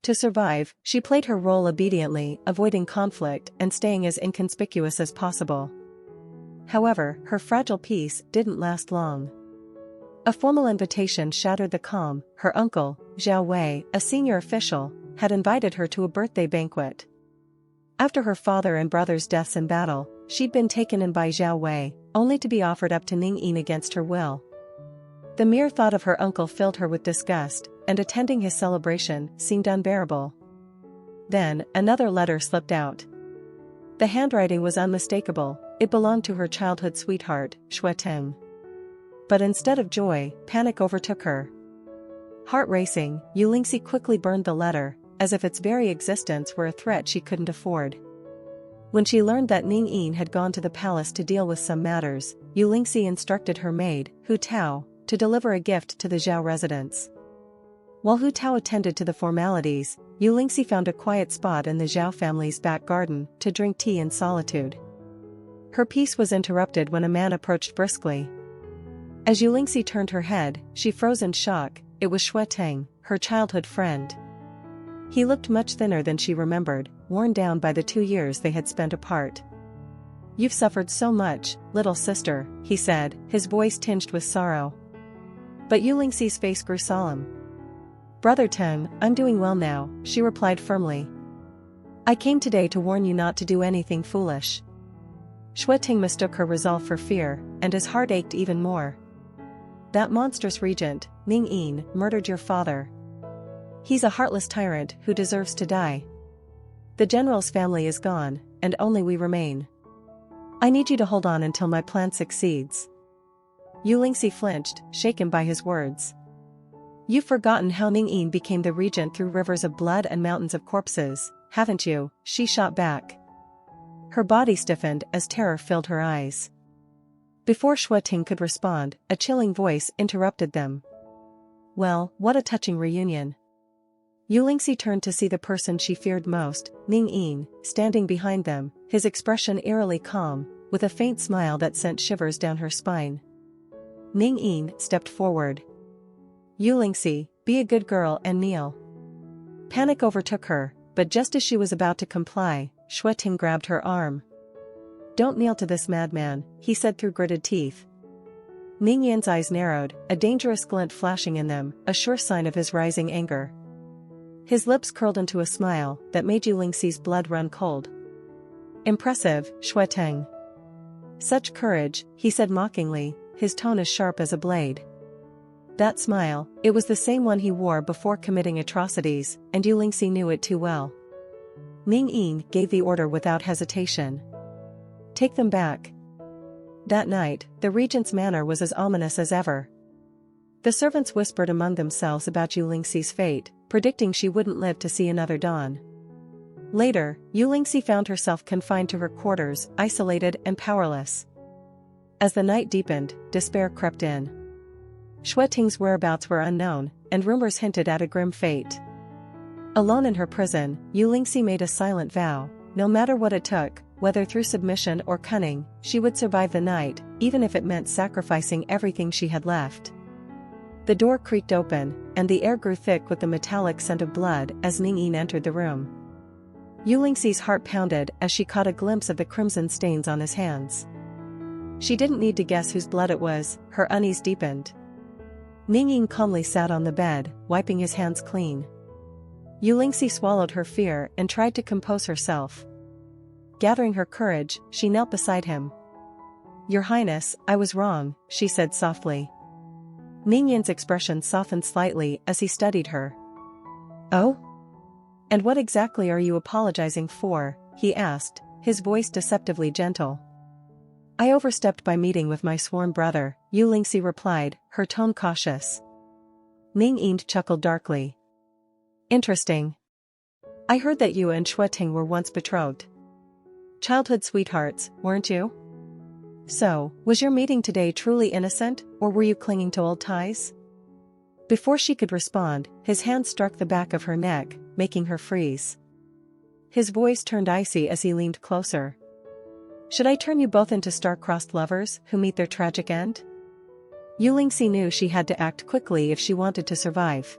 To survive, she played her role obediently, avoiding conflict and staying as inconspicuous as possible. However, her fragile peace didn't last long. A formal invitation shattered the calm. Her uncle, Zhao Wei, a senior official, had invited her to a birthday banquet. After her father and brother's deaths in battle, she'd been taken in by Zhao Wei, only to be offered up to Ningin against her will. The mere thought of her uncle filled her with disgust, and attending his celebration seemed unbearable. Then, another letter slipped out. The handwriting was unmistakable. It belonged to her childhood sweetheart, Xueteng. But instead of joy, panic overtook her. Heart racing, Yuling quickly burned the letter, as if its very existence were a threat she couldn't afford. When she learned that Ningin had gone to the palace to deal with some matters, Yuling instructed her maid, Hu Tao, to deliver a gift to the Zhao residence. While Hu Tao attended to the formalities, Yuling found a quiet spot in the Zhao family's back garden to drink tea in solitude. Her peace was interrupted when a man approached briskly. As Yuling turned her head, she froze in shock. It was Xueteng, her childhood friend. He looked much thinner than she remembered, worn down by the 2 years they had spent apart. "You've suffered so much, little sister," he said, his voice tinged with sorrow. But Yuling's face grew solemn. "Brother Teng, I'm doing well now," she replied firmly. "I came today to warn you not to do anything foolish." Xueteng mistook her resolve for fear, and his heart ached even more. "That monstrous regent, Ningin, murdered your father. He's a heartless tyrant who deserves to die. The general's family is gone, and only we remain. I need you to hold on until my plan succeeds." Yuling flinched, shaken by his words. "You've forgotten how Ningin became the regent through rivers of blood and mountains of corpses, haven't you?" she shot back. Her body stiffened as terror filled her eyes. Before Xueteng could respond, a chilling voice interrupted them. "Well, what a touching reunion." Yuling turned to see the person she feared most, Ningin, standing behind them, his expression eerily calm, with a faint smile that sent shivers down her spine. Ningin stepped forward. "Yuling, be a good girl and kneel." Panic overtook her, but just as she was about to comply, Xueteng grabbed her arm. "Don't kneel to this madman," he said through gritted teeth. Ningin's eyes narrowed, a dangerous glint flashing in them, a sure sign of his rising anger. His lips curled into a smile that made Yuling's blood run cold. "Impressive, Xueteng." "Such courage," he said mockingly, his tone as sharp as a blade. That smile, it was the same one he wore before committing atrocities, and Yuling knew it too well. Ningin gave the order without hesitation. "Take them back." That night, the regent's manner was as ominous as ever. The servants whispered among themselves about Yuling's fate, predicting she wouldn't live to see another dawn. Later, Yuling found herself confined to her quarters, isolated and powerless. As the night deepened, despair crept in. Xueteng's whereabouts were unknown, and rumors hinted at a grim fate. Alone in her prison, Yuling made a silent vow: no matter what it took, whether through submission or cunning, she would survive the night, even if it meant sacrificing everything she had left. The door creaked open, and the air grew thick with the metallic scent of blood as Ningin entered the room. Yuling's heart pounded as she caught a glimpse of the crimson stains on his hands. She didn't need to guess whose blood it was, her unease deepened. Ningin calmly sat on the bed, wiping his hands clean. Yuling swallowed her fear and tried to compose herself. Gathering her courage, she knelt beside him. "Your Highness, I was wrong," she said softly. Ningin's expression softened slightly as he studied her. "Oh? And what exactly are you apologizing for?" he asked, his voice deceptively gentle. "I overstepped by meeting with my sworn brother," Yuling replied, her tone cautious. Ningin chuckled darkly. "Interesting. I heard that you and Xueteng were once betrothed. Childhood sweethearts, weren't you? So, was your meeting today truly innocent, or were you clinging to old ties?" Before she could respond, his hand struck the back of her neck, making her freeze. His voice turned icy as he leaned closer. "Should I turn you both into star-crossed lovers who meet their tragic end?" Yuling knew she had to act quickly if she wanted to survive.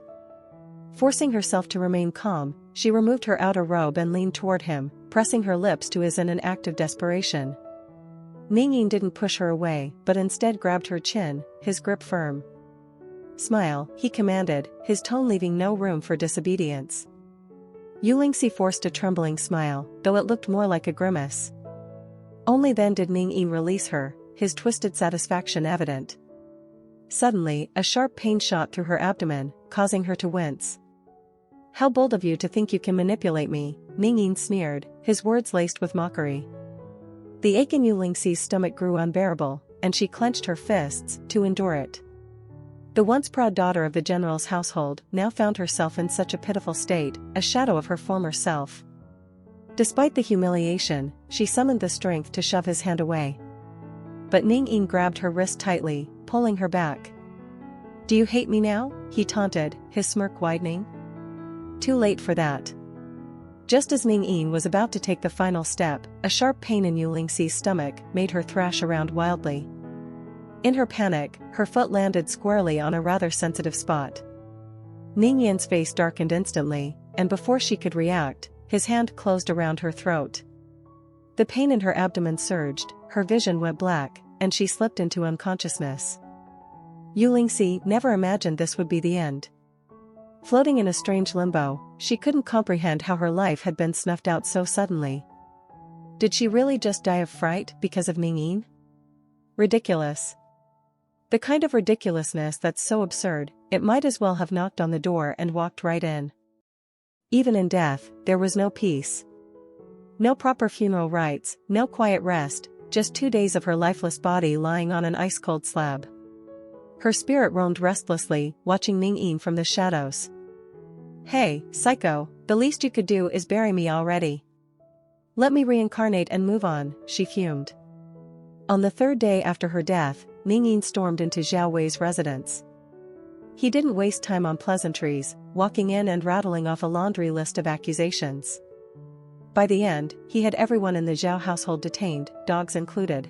Forcing herself to remain calm, she removed her outer robe and leaned toward him, pressing her lips to his in an act of desperation. Ningin didn't push her away, but instead grabbed her chin, his grip firm. "Smile," he commanded, his tone leaving no room for disobedience. Yuling forced a trembling smile, though it looked more like a grimace. Only then did Ningin release her, his twisted satisfaction evident. Suddenly, a sharp pain shot through her abdomen, causing her to wince. "How bold of you to think you can manipulate me," Ningin sneered, his words laced with mockery. The ache in Yuling's stomach grew unbearable, and she clenched her fists to endure it. The once proud daughter of the general's household now found herself in such a pitiful state, a shadow of her former self. Despite the humiliation, she summoned the strength to shove his hand away. But Ningin grabbed her wrist tightly, pulling her back. "Do you hate me now?" he taunted, his smirk widening. Too late for that. Just as Ningin was about to take the final step, a sharp pain in Yuling's stomach made her thrash around wildly. In her panic, her foot landed squarely on a rather sensitive spot. Ningin's face darkened instantly, and before she could react, his hand closed around her throat. The pain in her abdomen surged, her vision went black, and she slipped into unconsciousness. Yuling never imagined this would be the end. Floating in a strange limbo, she couldn't comprehend how her life had been snuffed out so suddenly. Did she really just die of fright because of Ningin? Ridiculous. The kind of ridiculousness that's so absurd, it might as well have knocked on the door and walked right in. Even in death, there was no peace. No proper funeral rites, no quiet rest, just 2 days of her lifeless body lying on an ice-cold slab. Her spirit roamed restlessly, watching Ningin from the shadows. "Hey, psycho, the least you could do is bury me already. Let me reincarnate and move on," she fumed. On the 3rd day after her death, Ningin stormed into Zhao Wei's residence. He didn't waste time on pleasantries, walking in and rattling off a laundry list of accusations. By the end, he had everyone in the Zhao household detained, dogs included.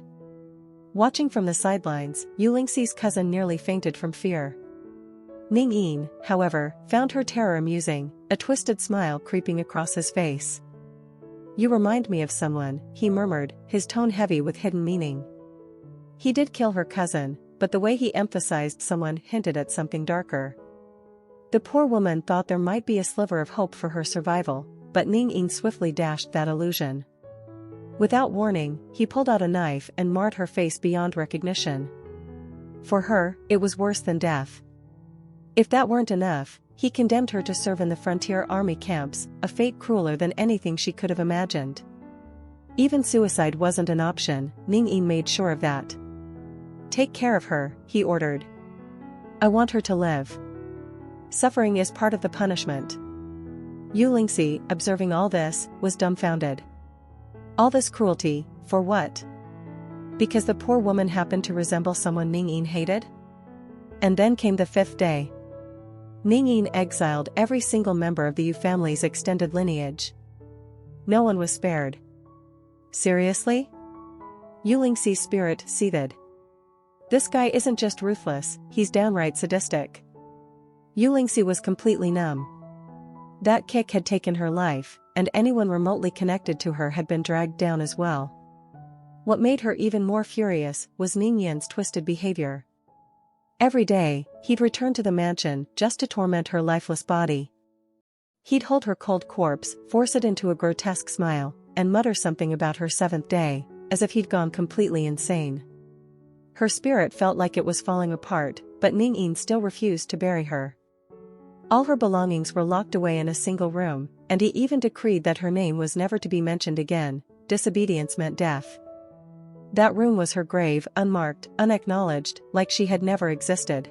Watching from the sidelines, Yuling's cousin nearly fainted from fear. Ningin, however, found her terror amusing, a twisted smile creeping across his face. "You remind me of someone," he murmured, his tone heavy with hidden meaning. He did kill her cousin, but the way he emphasized someone hinted at something darker. The poor woman thought there might be a sliver of hope for her survival, but Ningin swiftly dashed that illusion. Without warning, he pulled out a knife and marred her face beyond recognition. For her, it was worse than death. If that weren't enough, he condemned her to serve in the frontier army camps, a fate crueler than anything she could have imagined. Even suicide wasn't an option, Ningin made sure of that. "Take care of her," he ordered. "I want her to live. Suffering is part of the punishment." Yuling, observing all this, was dumbfounded. All this cruelty, for what? Because the poor woman happened to resemble someone Ningin hated? And then came the 5th day. Ningin exiled every single member of the Yu family's extended lineage. No one was spared. Seriously? Yuling's spirit seethed. This guy isn't just ruthless, he's downright sadistic. Yuling was completely numb. That kick had taken her life, and anyone remotely connected to her had been dragged down as well. What made her even more furious was Ningin's twisted behavior. Every day, he'd return to the mansion just to torment her lifeless body. He'd hold her cold corpse, force it into a grotesque smile, and mutter something about her 7th day, as if he'd gone completely insane. Her spirit felt like it was falling apart, but Ningin still refused to bury her. All her belongings were locked away in a single room, and he even decreed that her name was never to be mentioned again. Disobedience meant death. That room was her grave, unmarked, unacknowledged, like she had never existed.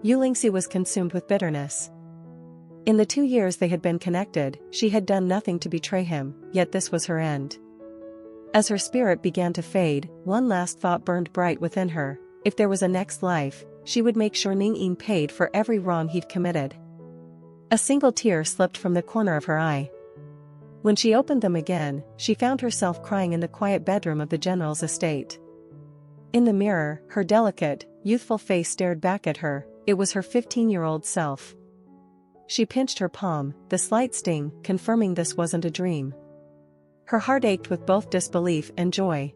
Yuling was consumed with bitterness. In the 2 years they had been connected, she had done nothing to betray him, yet this was her end. As her spirit began to fade, one last thought burned bright within her: if there was a next life, she would make sure Ningin paid for every wrong he'd committed. A single tear slipped from the corner of her eye. When she opened them again, she found herself crying in the quiet bedroom of the general's estate. In the mirror, her delicate, youthful face stared back at her. It was her 15-year-old self. She pinched her palm, the slight sting confirming this wasn't a dream. Her heart ached with both disbelief and joy.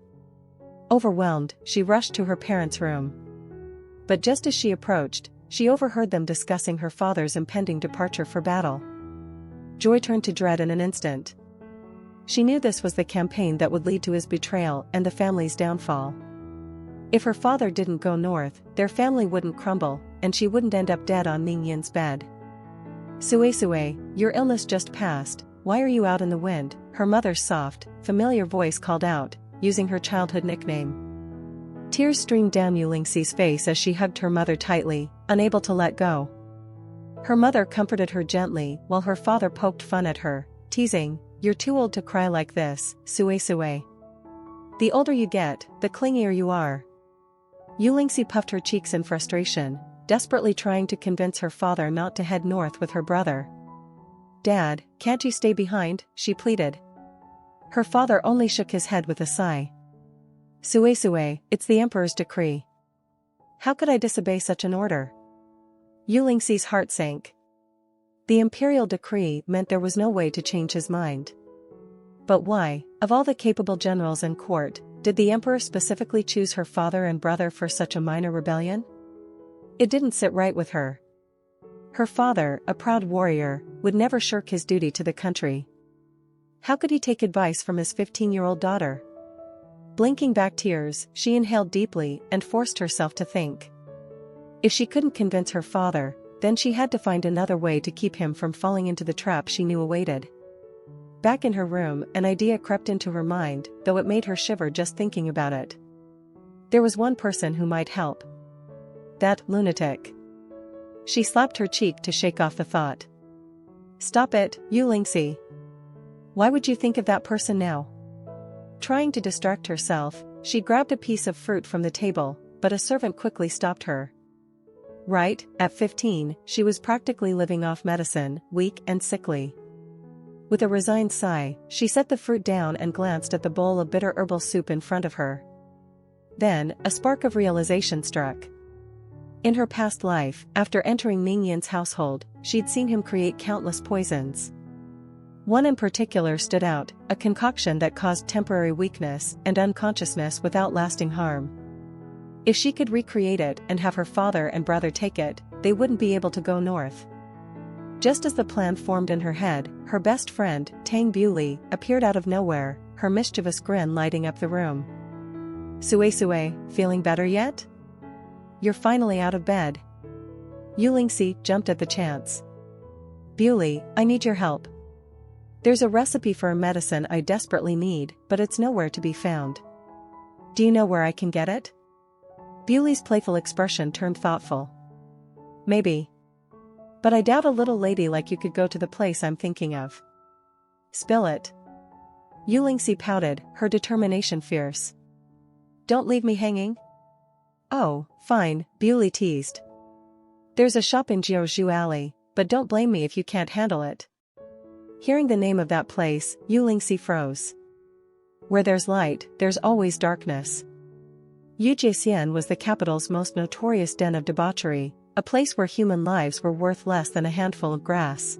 Overwhelmed, she rushed to her parents' room. But just as she approached, she overheard them discussing her father's impending departure for battle. Joy turned to dread in an instant. She knew this was the campaign that would lead to his betrayal and the family's downfall. If her father didn't go north, their family wouldn't crumble, and she wouldn't end up dead on Ningin's bed. "Sue, your illness just passed, why are you out in the wind?" her mother's soft, familiar voice called out, using her childhood nickname. Tears streamed down Yuling's face as she hugged her mother tightly, unable to let go. Her mother comforted her gently while her father poked fun at her, teasing, "You're too old to cry like this, Sue. The older you get, the clingier you are." Yuling puffed her cheeks in frustration, desperately trying to convince her father not to head north with her brother. "Dad, can't you stay behind?" she pleaded. Her father only shook his head with a sigh. "Sue, it's the Emperor's decree. How could I disobey such an order?" Yuling's heart sank. The imperial decree meant there was no way to change his mind. But why, of all the capable generals in court, did the Emperor specifically choose her father and brother for such a minor rebellion? It didn't sit right with her. Her father, a proud warrior, would never shirk his duty to the country. How could he take advice from his 15-year-old daughter? Blinking back tears, she inhaled deeply and forced herself to think. If she couldn't convince her father, then she had to find another way to keep him from falling into the trap she knew awaited. Back in her room, an idea crept into her mind, though it made her shiver just thinking about it. There was one person who might help. That lunatic. She slapped her cheek to shake off the thought. "Stop it, Yuling. Why would you think of that person now?" Trying to distract herself, she grabbed a piece of fruit from the table, but a servant quickly stopped her. Right, at 15, she was practically living off medicine, weak and sickly. With a resigned sigh, she set the fruit down and glanced at the bowl of bitter herbal soup in front of her. Then, a spark of realization struck. In her past life, after entering Ningin's household, she'd seen him create countless poisons. One in particular stood out, a concoction that caused temporary weakness and unconsciousness without lasting harm. If she could recreate it and have her father and brother take it, they wouldn't be able to go north. Just as the plan formed in her head, her best friend, Tang Bewley, appeared out of nowhere, her mischievous grin lighting up the room. "Sue, feeling better yet? You're finally out of bed." Yuling jumped at the chance. "Bewley, I need your help. There's a recipe for a medicine I desperately need, but it's nowhere to be found. Do you know where I can get it?" Bewley's playful expression turned thoughtful. "Maybe. But I doubt a little lady like you could go to the place I'm thinking of." "Spill it." Yuling pouted, her determination fierce. "Don't leave me hanging." "Oh, fine," Bewley teased. "There's a shop in Jiuzhu Alley, but don't blame me if you can't handle it." Hearing the name of that place, Yuling froze. Where there's light, there's always darkness. Yujixian was the capital's most notorious den of debauchery, a place where human lives were worth less than a handful of grass.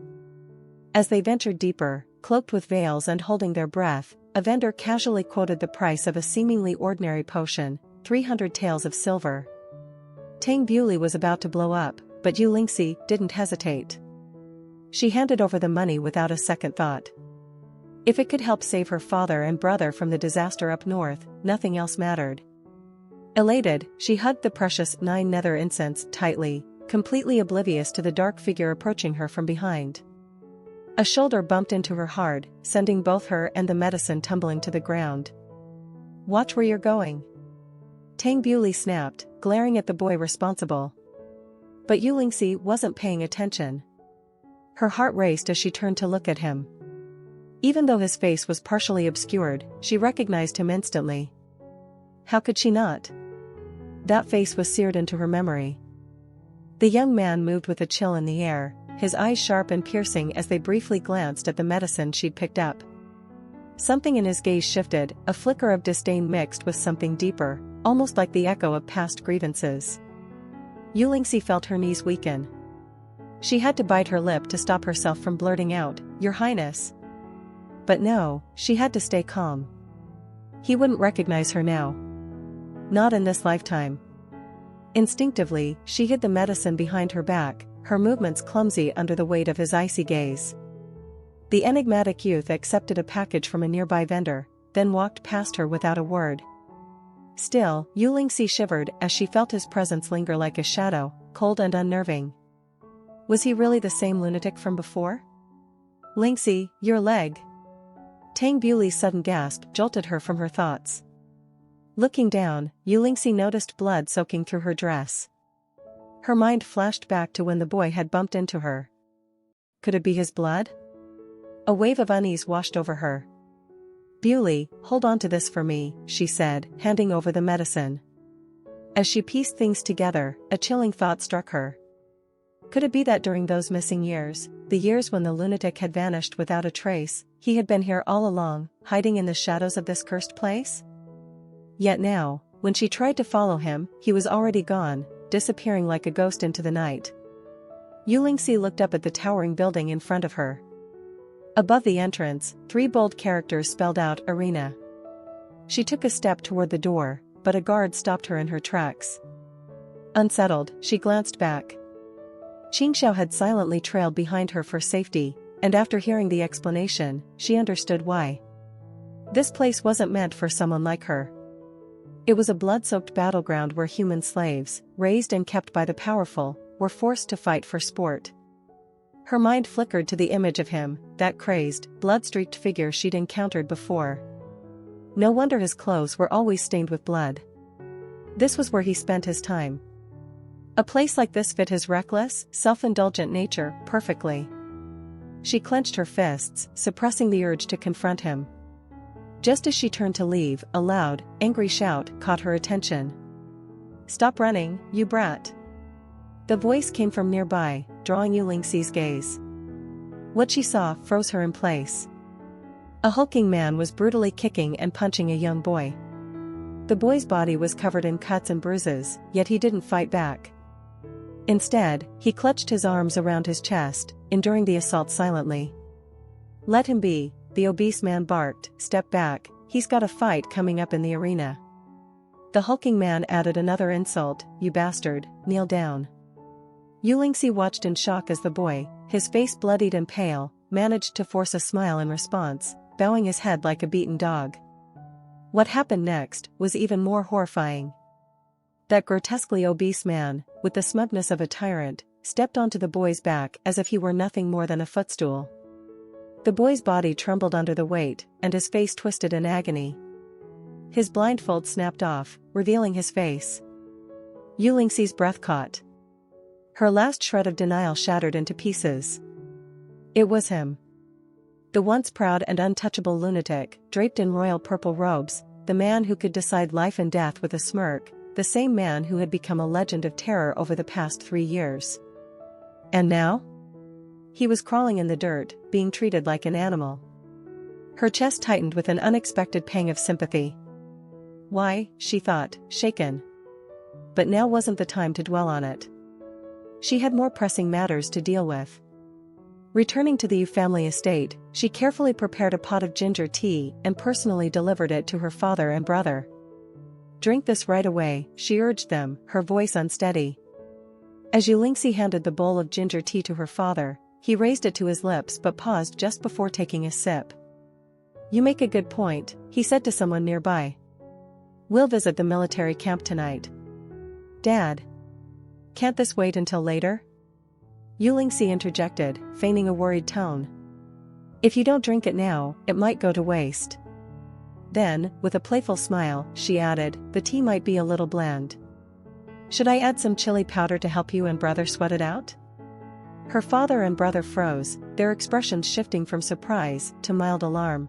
As they ventured deeper, cloaked with veils and holding their breath, a vendor casually quoted the price of a seemingly ordinary potion, 300 taels of silver. Tang Bewley was about to blow up, but Yuling didn't hesitate. She handed over the money without a second thought. If it could help save her father and brother from the disaster up north, nothing else mattered. Elated, she hugged the precious 9 nether incense tightly, completely oblivious to the dark figure approaching her from behind. A shoulder bumped into her hard, sending both her and the medicine tumbling to the ground. "Watch where you're going." Tang Bewley snapped, glaring at the boy responsible. But Yuling wasn't paying attention. Her heart raced as she turned to look at him. Even though his face was partially obscured, she recognized him instantly. How could she not? That face was seared into her memory. The young man moved with a chill in the air, his eyes sharp and piercing as they briefly glanced at the medicine she'd picked up. Something in his gaze shifted, a flicker of disdain mixed with something deeper, almost like the echo of past grievances. Yuling felt her knees weaken. She had to bite her lip to stop herself from blurting out, "Your Highness." But no, she had to stay calm. He wouldn't recognize her now. Not in this lifetime. Instinctively, she hid the medicine behind her back, her movements clumsy under the weight of his icy gaze. The enigmatic youth accepted a package from a nearby vendor, then walked past her without a word. Still, Yuling shivered as she felt his presence linger like a shadow, cold and unnerving. Was he really the same lunatic from before? "Lingxi, your leg." Tang Buli's sudden gasp jolted her from her thoughts. Looking down, Yuling noticed blood soaking through her dress. Her mind flashed back to when the boy had bumped into her. Could it be his blood? A wave of unease washed over her. "Buli, hold on to this for me," she said, handing over the medicine. As she pieced things together, a chilling thought struck her. Could it be that during those missing years, the years when the lunatic had vanished without a trace, he had been here all along, hiding in the shadows of this cursed place? Yet now, when she tried to follow him, he was already gone, disappearing like a ghost into the night. Yuling looked up at the towering building in front of her. Above the entrance, 3 bold characters spelled out "Arena." She took a step toward the door, but a guard stopped her in her tracks. Unsettled, she glanced back. Qingxiao had silently trailed behind her for safety, and after hearing the explanation, she understood why. This place wasn't meant for someone like her. It was a blood-soaked battleground where human slaves, raised and kept by the powerful, were forced to fight for sport. Her mind flickered to the image of him, that crazed, blood-streaked figure she'd encountered before. No wonder his clothes were always stained with blood. This was where he spent his time. A place like this fit his reckless, self-indulgent nature perfectly. She clenched her fists, suppressing the urge to confront him. Just as she turned to leave, a loud, angry shout caught her attention. "Stop running, you brat!" The voice came from nearby, drawing Yuling's gaze. What she saw froze her in place. A hulking man was brutally kicking and punching a young boy. The boy's body was covered in cuts and bruises, yet he didn't fight back. Instead, he clutched his arms around his chest, enduring the assault silently. "Let him be," the obese man barked. "Step back, he's got a fight coming up in the arena." The hulking man added another insult, "You bastard, kneel down." Yuling watched in shock as the boy, his face bloodied and pale, managed to force a smile in response, bowing his head like a beaten dog. What happened next was even more horrifying. That grotesquely obese man, with the smugness of a tyrant, stepped onto the boy's back as if he were nothing more than a footstool. The boy's body trembled under the weight, and his face twisted in agony. His blindfold snapped off, revealing his face. Yuling's breath caught. Her last shred of denial shattered into pieces. It was him. The once proud and untouchable lunatic, draped in royal purple robes, the man who could decide life and death with a smirk, the same man who had become a legend of terror over the past 3 years. And now? He was crawling in the dirt, being treated like an animal. Her chest tightened with an unexpected pang of sympathy. Why, she thought, shaken. But now wasn't the time to dwell on it. She had more pressing matters to deal with. Returning to the Yu family estate, she carefully prepared a pot of ginger tea and personally delivered it to her father and brother. "Drink this right away," she urged them, her voice unsteady. As Yuling handed the bowl of ginger tea to her father, he raised it to his lips but paused just before taking a sip. "You make a good point," he said to someone nearby. "We'll visit the military camp tonight." "Dad. Can't this wait until later?" Yuling interjected, feigning a worried tone. "If you don't drink it now, it might go to waste." Then, with a playful smile, she added, "The tea might be a little bland. Should I add some chili powder to help you and brother sweat it out?" Her father and brother froze, their expressions shifting from surprise to mild alarm.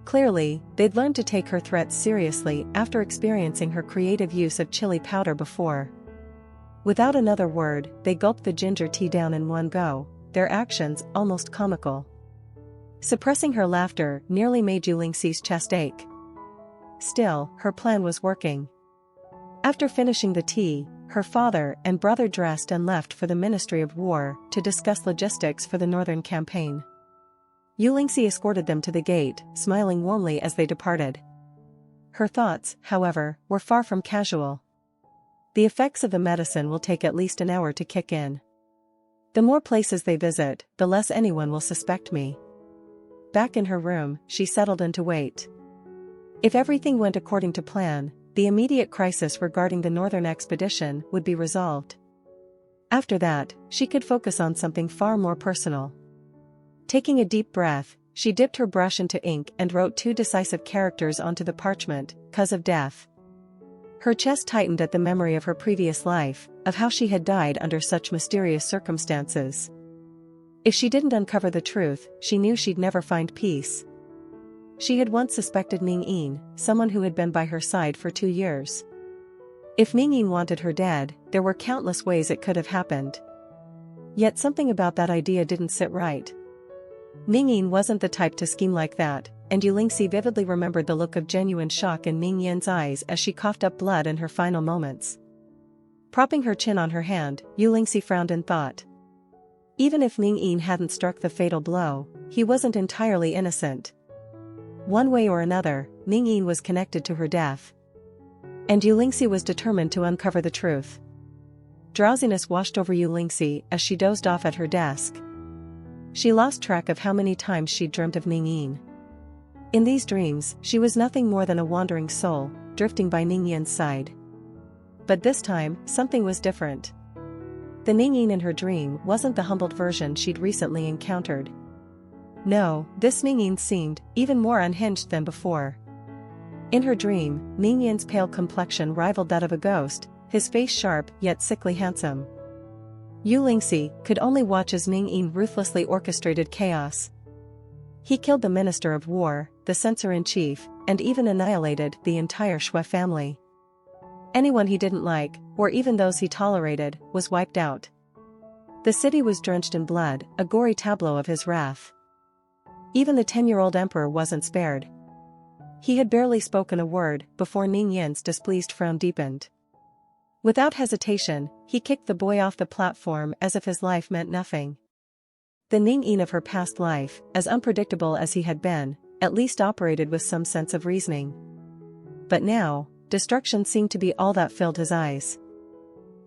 Clearly, they'd learned to take her threats seriously after experiencing her creative use of chili powder before. Without another word, they gulped the ginger tea down in one go, their actions almost comical. Suppressing her laughter nearly made Yuling's chest ache. Still, her plan was working. After finishing the tea, her father and brother dressed and left for the Ministry of War to discuss logistics for the northern campaign. Yuling escorted them to the gate, smiling warmly as they departed. Her thoughts, however, were far from casual. The effects of the medicine will take at least an hour to kick in. The more places they visit, the less anyone will suspect me. Back in her room, she settled in to wait. If everything went according to plan, the immediate crisis regarding the northern expedition would be resolved. After that, she could focus on something far more personal. Taking a deep breath, she dipped her brush into ink and wrote 2 decisive characters onto the parchment, "Cause of death." Her chest tightened at the memory of her previous life, of how she had died under such mysterious circumstances. If she didn't uncover the truth, she knew she'd never find peace. She had once suspected Ningin, someone who had been by her side for 2 years. If Ningin wanted her dead, there were countless ways it could have happened. Yet something about that idea didn't sit right. Ningin wasn't the type to scheme like that, and Yuling vividly remembered the look of genuine shock in Ningin's eyes as she coughed up blood in her final moments. Propping her chin on her hand, Yuling frowned in thought. Even if Ningin hadn't struck the fatal blow, he wasn't entirely innocent. One way or another, Ningin was connected to her death. And Yuling was determined to uncover the truth. Drowsiness washed over Yuling as she dozed off at her desk. She lost track of how many times she'd dreamt of Ningin. In these dreams, she was nothing more than a wandering soul, drifting by Ningin's side. But this time, something was different. The Ningin in her dream wasn't the humbled version she'd recently encountered. No, this Ningin seemed even more unhinged than before. In her dream, Ningin's pale complexion rivaled that of a ghost, his face sharp yet sickly handsome. Yuling could only watch as Ningin ruthlessly orchestrated chaos. He killed the Minister of War, the Censor-in-Chief, and even annihilated the entire Shui family. Anyone he didn't like, or even those he tolerated, was wiped out. The city was drenched in blood, a gory tableau of his wrath. Even the 10-year-old emperor wasn't spared. He had barely spoken a word before Ningin's displeased frown deepened. Without hesitation, he kicked the boy off the platform as if his life meant nothing. The Ningin of her past life, as unpredictable as he had been, at least operated with some sense of reasoning. But now, destruction seemed to be all that filled his eyes.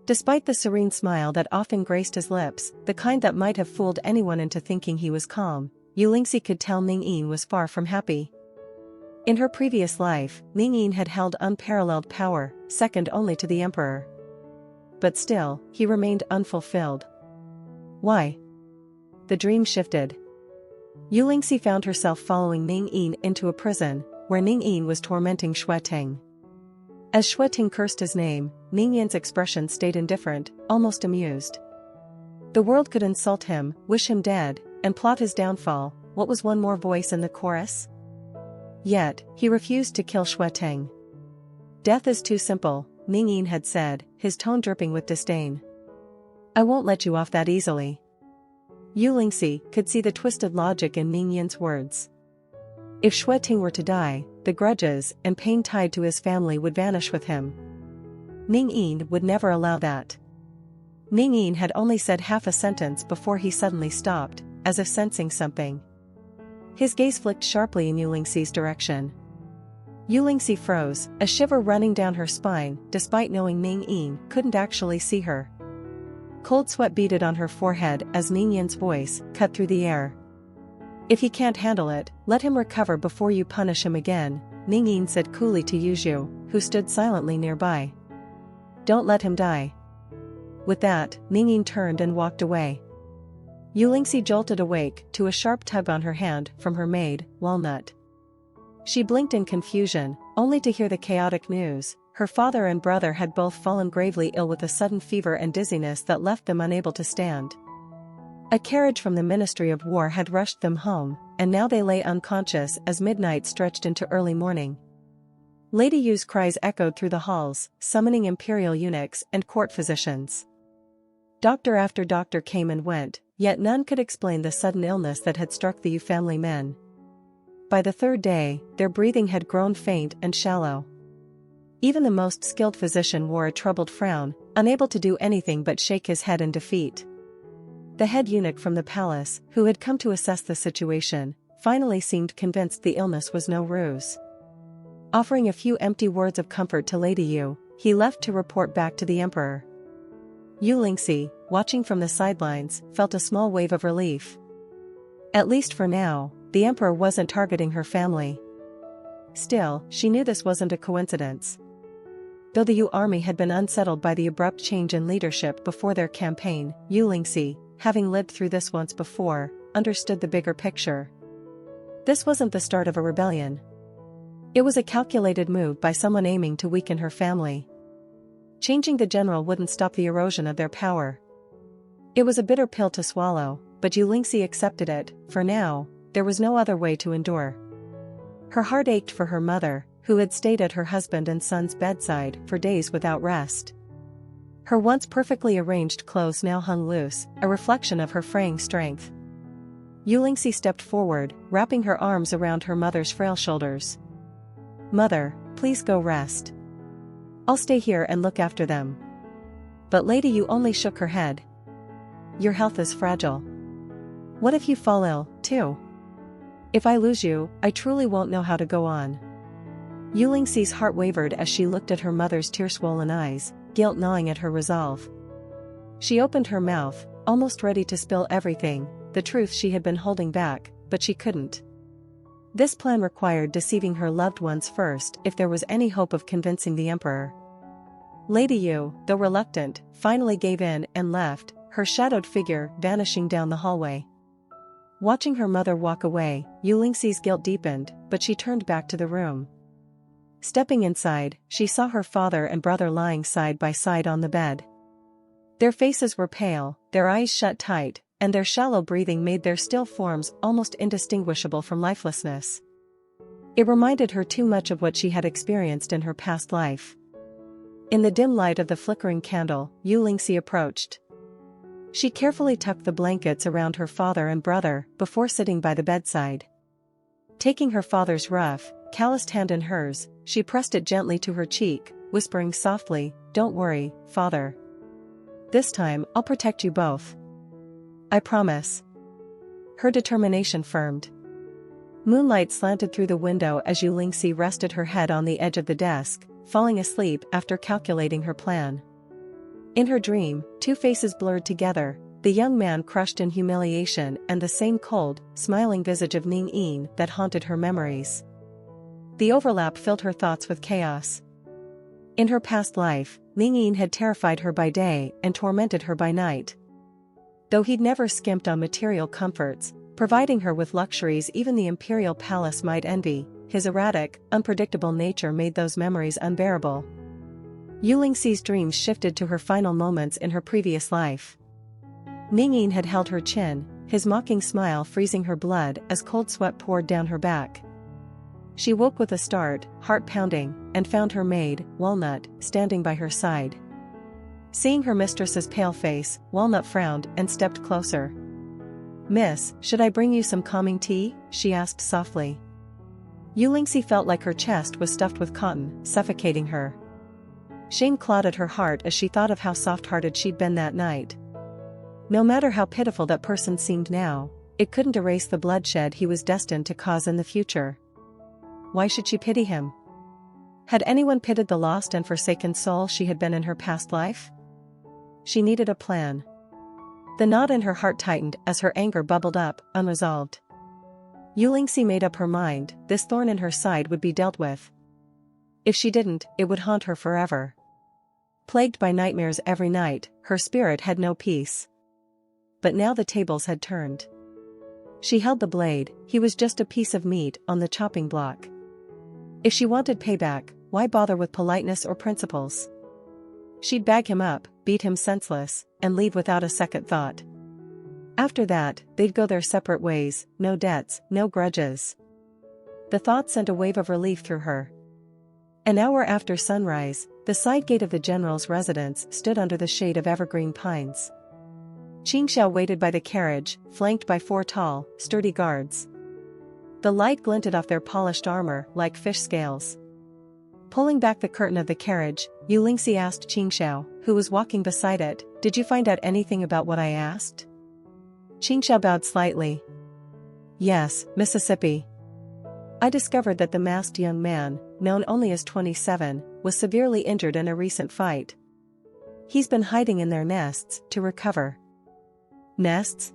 Despite the serene smile that often graced his lips, the kind that might have fooled anyone into thinking he was calm, Yuling could tell Ningin was far from happy. In her previous life, Ningin had held unparalleled power, second only to the emperor. But still, he remained unfulfilled. Why? The dream shifted. Yuling found herself following Ningin into a prison, where Ningin was tormenting Xueting. As Xueting cursed his name, Ningin's expression stayed indifferent, almost amused. The world could insult him, wish him dead, and plot his downfall. What was one more voice in the chorus? Yet, he refused to kill Xueting. Death is too simple, Ningin had said, his tone dripping with disdain. I won't let you off that easily. Yuling could see the twisted logic in Ningin's words. If Xueting were to die, the grudges and pain tied to his family would vanish with him. Ningin would never allow that. Ningin had only said half a sentence before he suddenly stopped, as if sensing something. His gaze flicked sharply in Yuling's direction. Yuling froze, a shiver running down her spine, despite knowing Ningin couldn't actually see her. Cold sweat beaded on her forehead as Ningin's voice cut through the air. If he can't handle it, let him recover before you punish him again, Ningin said coolly to Yuzhu, who stood silently nearby. Don't let him die. With that, Ningin turned and walked away. Yuling jolted awake to a sharp tug on her hand from her maid, Walnut. She blinked in confusion, only to hear the chaotic news. Her father and brother had both fallen gravely ill with a sudden fever and dizziness that left them unable to stand. A carriage from the Ministry of War had rushed them home, and now they lay unconscious as midnight stretched into early morning. Lady Yu's cries echoed through the halls, summoning imperial eunuchs and court physicians. Doctor after doctor came and went, yet none could explain the sudden illness that had struck the Yu family men. By the third day, their breathing had grown faint and shallow. Even the most skilled physician wore a troubled frown, unable to do anything but shake his head in defeat. The head eunuch from the palace, who had come to assess the situation, finally seemed convinced the illness was no ruse. Offering a few empty words of comfort to Lady Yu, he left to report back to the emperor. Yuling, watching from the sidelines, felt a small wave of relief. At least for now, the emperor wasn't targeting her family. Still, she knew this wasn't a coincidence. Though the Yu army had been unsettled by the abrupt change in leadership before their campaign, Yuling, having lived through this once before, understood the bigger picture. This wasn't the start of a rebellion. It was a calculated move by someone aiming to weaken her family. Changing the general wouldn't stop the erosion of their power. It was a bitter pill to swallow, but Yuling accepted it. For now, there was no other way to endure. Her heart ached for her mother, who had stayed at her husband and son's bedside for days without rest. Her once perfectly arranged clothes now hung loose, a reflection of her fraying strength. Yuling stepped forward, wrapping her arms around her mother's frail shoulders. "Mother, please go rest. I'll stay here and look after them." But Lady Yu only shook her head. "Your health is fragile. What if you fall ill, too? If I lose you, I truly won't know how to go on." Yuling's heart wavered as she looked at her mother's tear-swollen eyes, guilt gnawing at her resolve. She opened her mouth, almost ready to spill everything, the truth she had been holding back, but she couldn't. This plan required deceiving her loved ones first if there was any hope of convincing the emperor. Lady Yu, though reluctant, finally gave in and left, her shadowed figure vanishing down the hallway. Watching her mother walk away, Yuling's guilt deepened, but she turned back to the room. Stepping inside, she saw her father and brother lying side by side on the bed. Their faces were pale, their eyes shut tight, and their shallow breathing made their still forms almost indistinguishable from lifelessness. It reminded her too much of what she had experienced in her past life. In the dim light of the flickering candle, Yuling approached. She carefully tucked the blankets around her father and brother before sitting by the bedside. Taking her father's rough, calloused hand in hers, she pressed it gently to her cheek, whispering softly, "Don't worry, father. This time, I'll protect you both. I promise." Her determination firmed. Moonlight slanted through the window as Yuling rested her head on the edge of the desk, falling asleep after calculating her plan. In her dream, two faces blurred together, the young man crushed in humiliation and the same cold, smiling visage of Ningin that haunted her memories. The overlap filled her thoughts with chaos. In her past life, Ningin had terrified her by day and tormented her by night. Though he'd never skimped on material comforts, providing her with luxuries even the imperial palace might envy, his erratic, unpredictable nature made those memories unbearable. Yuling's dreams shifted to her final moments in her previous life. Ningin had held her chin, his mocking smile freezing her blood as cold sweat poured down her back. She woke with a start, heart pounding, and found her maid, Walnut, standing by her side. Seeing her mistress's pale face, Walnut frowned and stepped closer. "Miss, should I bring you some calming tea?" she asked softly. Yuling felt like her chest was stuffed with cotton, suffocating her. Shame clouded her heart as she thought of how soft-hearted she'd been that night. No matter how pitiful that person seemed now, it couldn't erase the bloodshed he was destined to cause in the future. Why should she pity him? Had anyone pitied the lost and forsaken soul she had been in her past life? She needed a plan. The knot in her heart tightened as her anger bubbled up, unresolved. Yuling made up her mind, this thorn in her side would be dealt with. If she didn't, it would haunt her forever. Plagued by nightmares every night, her spirit had no peace. But now the tables had turned. She held the blade, he was just a piece of meat on the chopping block. If she wanted payback, why bother with politeness or principles? She'd bag him up, beat him senseless, and leave without a second thought. After that, they'd go their separate ways, no debts, no grudges. The thought sent a wave of relief through her. An hour after sunrise, the side gate of the general's residence stood under the shade of evergreen pines. Qingxiao waited by the carriage, flanked by 4 tall, sturdy guards. The light glinted off their polished armor like fish scales. Pulling back the curtain of the carriage, Yuling asked Qingxiao, who was walking beside it, "Did you find out anything about what I asked?" Qingxiao bowed slightly. "Yes, Mississippi. I discovered that the masked young man, known only as 27, was severely injured in a recent fight. He's been hiding in their nests to recover." "Nests?"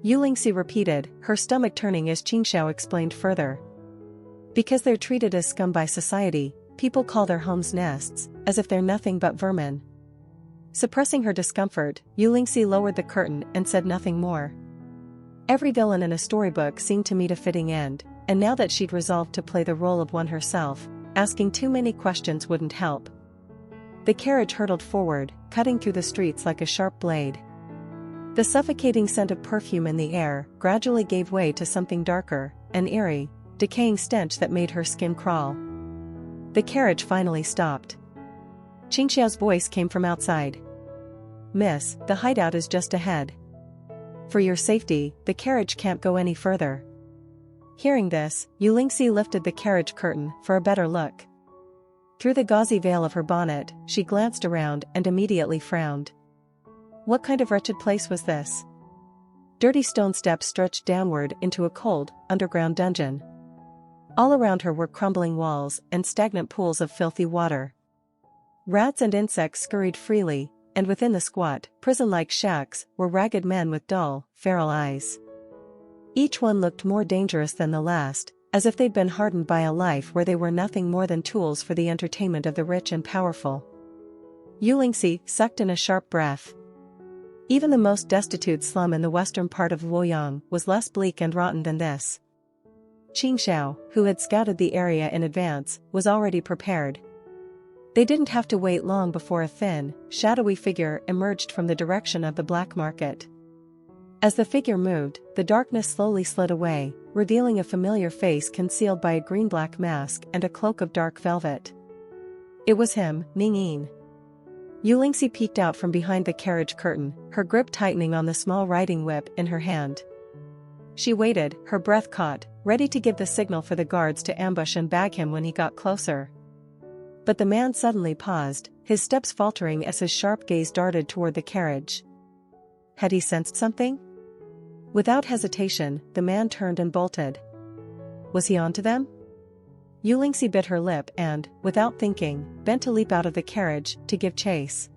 Yuling repeated, her stomach turning as Qingxiao explained further. "Because they're treated as scum by society, people call their homes nests, as if they're nothing but vermin." Suppressing her discomfort, Yuling lowered the curtain and said nothing more. Every villain in a storybook seemed to meet a fitting end, and now that she'd resolved to play the role of one herself, asking too many questions wouldn't help. The carriage hurtled forward, cutting through the streets like a sharp blade. The suffocating scent of perfume in the air gradually gave way to something darker, an eerie, decaying stench that made her skin crawl. The carriage finally stopped. Qingxiao's voice came from outside. "Miss, the hideout is just ahead. For your safety, the carriage can't go any further." Hearing this, Yuling lifted the carriage curtain for a better look. Through the gauzy veil of her bonnet, she glanced around and immediately frowned. What kind of wretched place was this? Dirty stone steps stretched downward into a cold, underground dungeon. All around her were crumbling walls and stagnant pools of filthy water. Rats and insects scurried freely, and within the squat, prison-like shacks were ragged men with dull, feral eyes. Each one looked more dangerous than the last, as if they'd been hardened by a life where they were nothing more than tools for the entertainment of the rich and powerful. Yuling sucked in a sharp breath. Even the most destitute slum in the western part of Luoyang was less bleak and rotten than this. Qingxiao, who had scouted the area in advance, was already prepared. They didn't have to wait long before a thin, shadowy figure emerged from the direction of the black market. As the figure moved, the darkness slowly slid away, revealing a familiar face concealed by a green-black mask and a cloak of dark velvet. It was him, Ningin. Yuling peeked out from behind the carriage curtain, her grip tightening on the small riding whip in her hand. She waited, her breath caught, ready to give the signal for the guards to ambush and bag him when he got closer. But the man suddenly paused, his steps faltering as his sharp gaze darted toward the carriage. Had he sensed something? Without hesitation, the man turned and bolted. Was he onto them? Yuling bit her lip and, without thinking, bent to leap out of the carriage to give chase.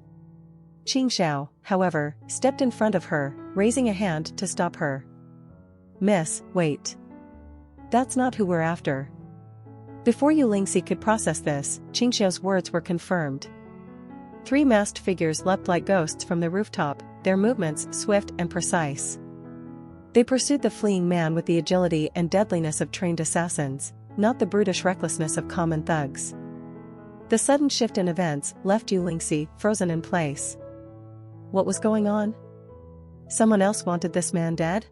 Qingxiao, however, stepped in front of her, raising a hand to stop her. "Miss, wait. That's not who we're after." Before Yuling could process this, Qingxiao's words were confirmed. 3 masked figures leapt like ghosts from the rooftop, their movements swift and precise. They pursued the fleeing man with the agility and deadliness of trained assassins, not the brutish recklessness of common thugs. The sudden shift in events left Yuling frozen in place. What was going on? Someone else wanted this man dead?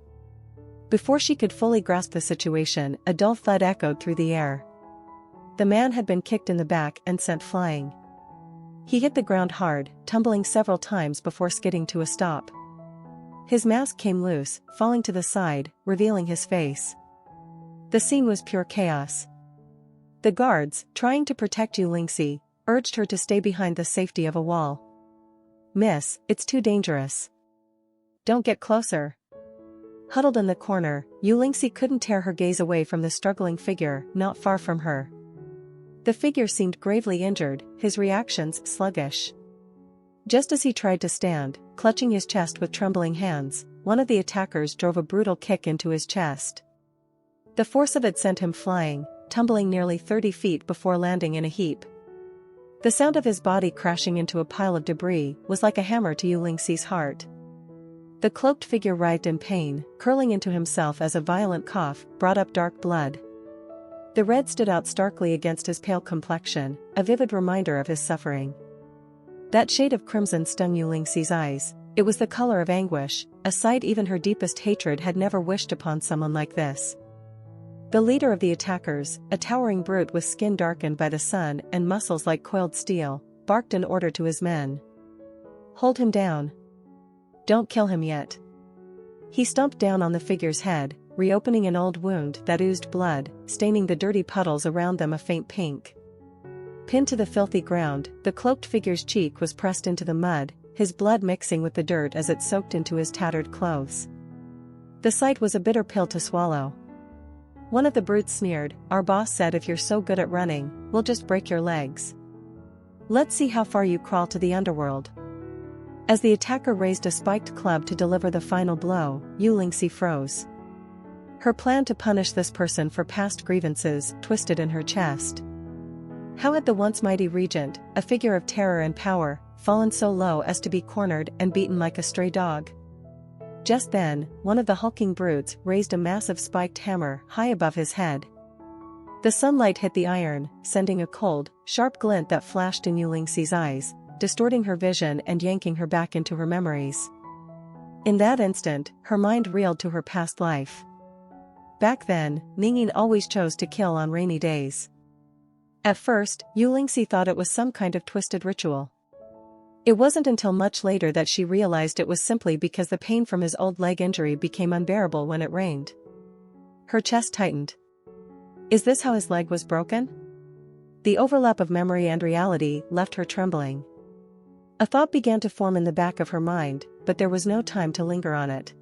Before she could fully grasp the situation, a dull thud echoed through the air. The man had been kicked in the back and sent flying. He hit the ground hard, tumbling several times before skidding to a stop. His mask came loose, falling to the side, revealing his face. The scene was pure chaos. The guards, trying to protect Yuling, urged her to stay behind the safety of a wall. "Miss, it's too dangerous. Don't get closer." Huddled in the corner, Yuling couldn't tear her gaze away from the struggling figure not far from her. The figure seemed gravely injured, his reactions sluggish. Just as he tried to stand, clutching his chest with trembling hands, one of the attackers drove a brutal kick into his chest. The force of it sent him flying, tumbling nearly 30 feet before landing in a heap. The sound of his body crashing into a pile of debris was like a hammer to Yuling's heart. The cloaked figure writhed in pain, curling into himself as a violent cough brought up dark blood. The red stood out starkly against his pale complexion, a vivid reminder of his suffering. That shade of crimson stung Yuling's eyes. It was the color of anguish, a sight even her deepest hatred had never wished upon someone like this. The leader of the attackers, a towering brute with skin darkened by the sun and muscles like coiled steel, barked an order to his men. "Hold him down. Don't kill him yet." He stomped down on the figure's head, reopening an old wound that oozed blood, staining the dirty puddles around them a faint pink. Pinned to the filthy ground, the cloaked figure's cheek was pressed into the mud, his blood mixing with the dirt as it soaked into his tattered clothes. The sight was a bitter pill to swallow. One of the brutes sneered, "Our boss said if you're so good at running, we'll just break your legs. Let's see how far you crawl to the underworld." As the attacker raised a spiked club to deliver the final blow, Yuling froze. Her plan to punish this person for past grievances twisted in her chest. How had the once mighty regent, a figure of terror and power, fallen so low as to be cornered and beaten like a stray dog? Just then, one of the hulking brutes raised a massive spiked hammer high above his head. The sunlight hit the iron, sending a cold, sharp glint that flashed in Yuling's eyes, distorting her vision and yanking her back into her memories. In that instant, her mind reeled to her past life. Back then, Ningin always chose to kill on rainy days. At first, Yuling thought it was some kind of twisted ritual. It wasn't until much later that she realized it was simply because the pain from his old leg injury became unbearable when it rained. Her chest tightened. Is this how his leg was broken? The overlap of memory and reality left her trembling. A thought began to form in the back of her mind, but there was no time to linger on it.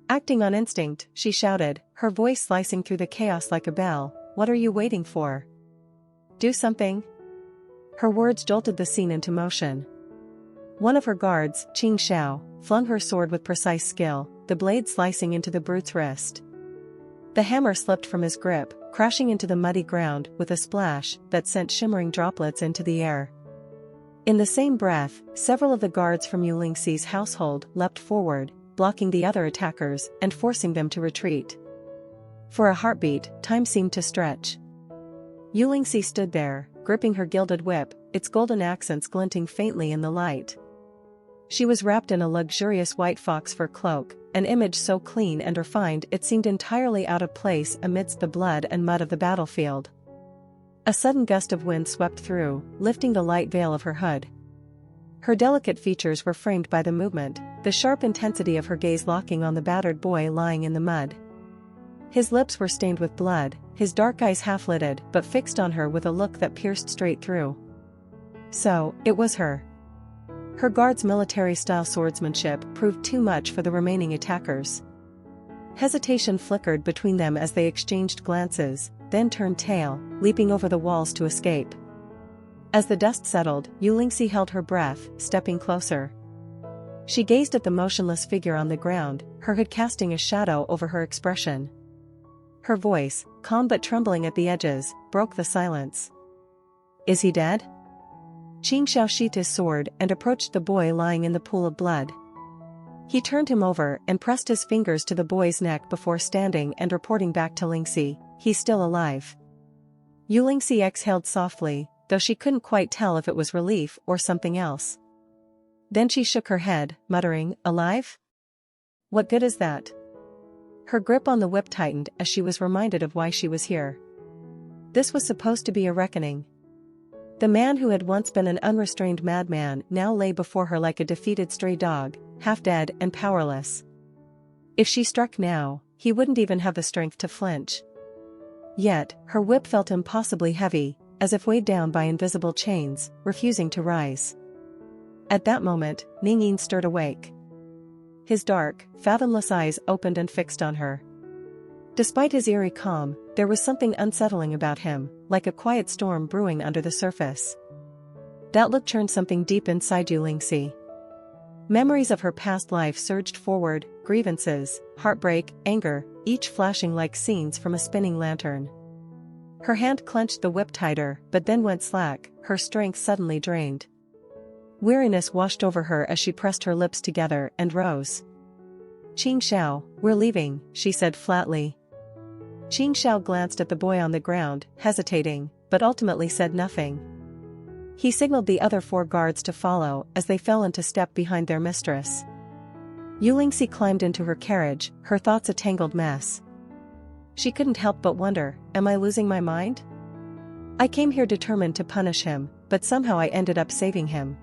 Acting on instinct, she shouted, her voice slicing through the chaos like a bell, "What are you waiting for? Do something!" Her words jolted the scene into motion. One of her guards, Qing Xiao, flung her sword with precise skill, the blade slicing into the brute's wrist. The hammer slipped from his grip, crashing into the muddy ground with a splash that sent shimmering droplets into the air. In the same breath, several of the guards from Yuling's household leapt forward, blocking the other attackers and forcing them to retreat. For a heartbeat, time seemed to stretch. Yuling stood there, gripping her gilded whip, its golden accents glinting faintly in the light. She was wrapped in a luxurious white fox fur cloak, an image so clean and refined it seemed entirely out of place amidst the blood and mud of the battlefield. A sudden gust of wind swept through, lifting the light veil of her hood. Her delicate features were framed by the movement, the sharp intensity of her gaze locking on the battered boy lying in the mud. His lips were stained with blood, his dark eyes half-lidded but fixed on her with a look that pierced straight through. So, it was her. Her guard's military-style swordsmanship proved too much for the remaining attackers. Hesitation flickered between them as they exchanged glances, then turned tail, leaping over the walls to escape. As the dust settled, Yuling held her breath, stepping closer. She gazed at the motionless figure on the ground, her hood casting a shadow over her expression. Her voice, calm but trembling at the edges, broke the silence. "Is he dead?" Qing Xiao sheathed his sword and approached the boy lying in the pool of blood. He turned him over and pressed his fingers to the boy's neck before standing and reporting back to Lingxi, "He's still alive." Yulingxi exhaled softly, though she couldn't quite tell if it was relief or something else. Then she shook her head, muttering, "Alive? What good is that?" Her grip on the whip tightened as she was reminded of why she was here. This was supposed to be a reckoning. The man who had once been an unrestrained madman now lay before her like a defeated stray dog, half dead and powerless. If she struck now, he wouldn't even have the strength to flinch. Yet, her whip felt impossibly heavy, as if weighed down by invisible chains, refusing to rise. At that moment, Ningin stirred awake. His dark, fathomless eyes opened and fixed on her. Despite his eerie calm, there was something unsettling about him, like a quiet storm brewing under the surface. That look churned something deep inside Yulingxi. Memories of her past life surged forward, grievances, heartbreak, anger, each flashing like scenes from a spinning lantern. Her hand clenched the whip tighter, but then went slack, her strength suddenly drained. Weariness washed over her as she pressed her lips together and rose. "Qing Xiao, we're leaving," she said flatly. Qing Xiao glanced at the boy on the ground, hesitating, but ultimately said nothing. He signaled the other 4 guards to follow as they fell into step behind their mistress. Yulingxi climbed into her carriage, her thoughts a tangled mess. She couldn't help but wonder, am I losing my mind? I came here determined to punish him, but somehow I ended up saving him.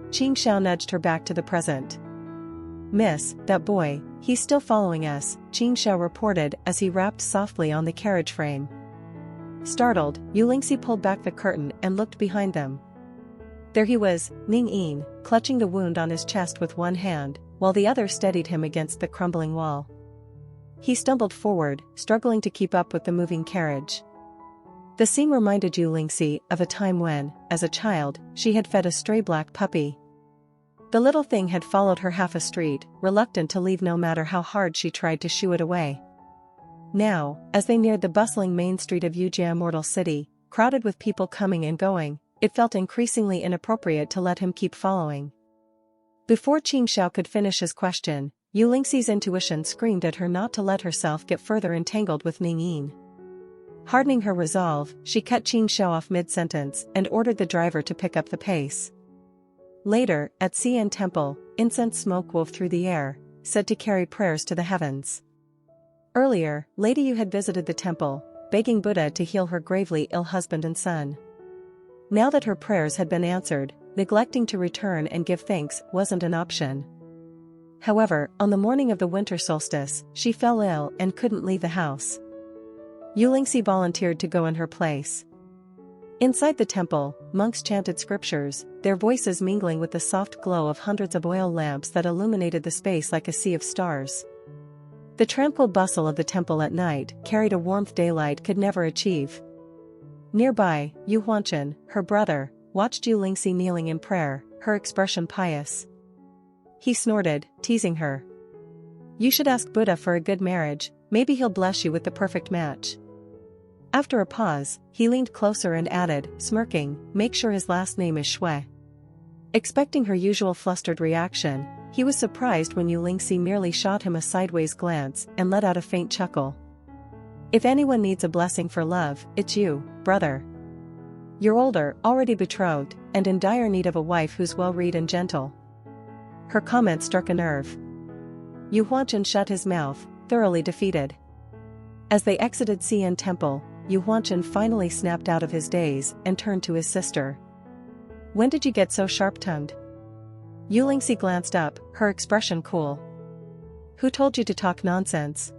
Qing Xiao nudged her back to the present. "Miss, that boy, he's still following us," Qing Xiao reported as he rapped softly on the carriage frame. Startled, Yuling pulled back the curtain and looked behind them. There he was, Ningin, clutching the wound on his chest with one hand, while the other steadied him against the crumbling wall. He stumbled forward, struggling to keep up with the moving carriage. The scene reminded Yuling of a time when, as a child, she had fed a stray black puppy. The little thing had followed her half a street, reluctant to leave no matter how hard she tried to shoo it away. Now, as they neared the bustling main street of Yujia Mortal City, crowded with people coming and going, it felt increasingly inappropriate to let him keep following. Before Qing Xiao could finish his question, Yuling's intuition screamed at her not to let herself get further entangled with Ningin. Hardening her resolve, she cut Qing Xiao off mid-sentence and ordered the driver to pick up the pace. Later, at Xian Temple, incense smoke wove through the air, said to carry prayers to the heavens. Earlier, Lady Yu had visited the temple, begging Buddha to heal her gravely ill husband and son. Now that her prayers had been answered, neglecting to return and give thanks wasn't an option. However, on the morning of the winter solstice, she fell ill and couldn't leave the house. Yuling volunteered to go in her place. Inside the temple, monks chanted scriptures, their voices mingling with the soft glow of hundreds of oil lamps that illuminated the space like a sea of stars. The tranquil bustle of the temple at night carried a warmth daylight could never achieve. Nearby, Yu Huanchen, her brother, watched Yuling kneeling in prayer, her expression pious. He snorted, teasing her. "You should ask Buddha for a good marriage, maybe he'll bless you with the perfect match." After a pause, he leaned closer and added, smirking, "Make sure his last name is Shui." Expecting her usual flustered reaction, he was surprised when Yuling merely shot him a sideways glance and let out a faint chuckle. "If anyone needs a blessing for love, it's you, brother. You're older, already betrothed, and in dire need of a wife who's well-read and gentle." Her comment struck a nerve. Yu Huanchen shut his mouth, thoroughly defeated. As they exited Xian Temple, Yu Huanchen finally snapped out of his daze and turned to his sister. "When did you get so sharp-tongued?" Yuling glanced up, her expression cool. "Who told you to talk nonsense?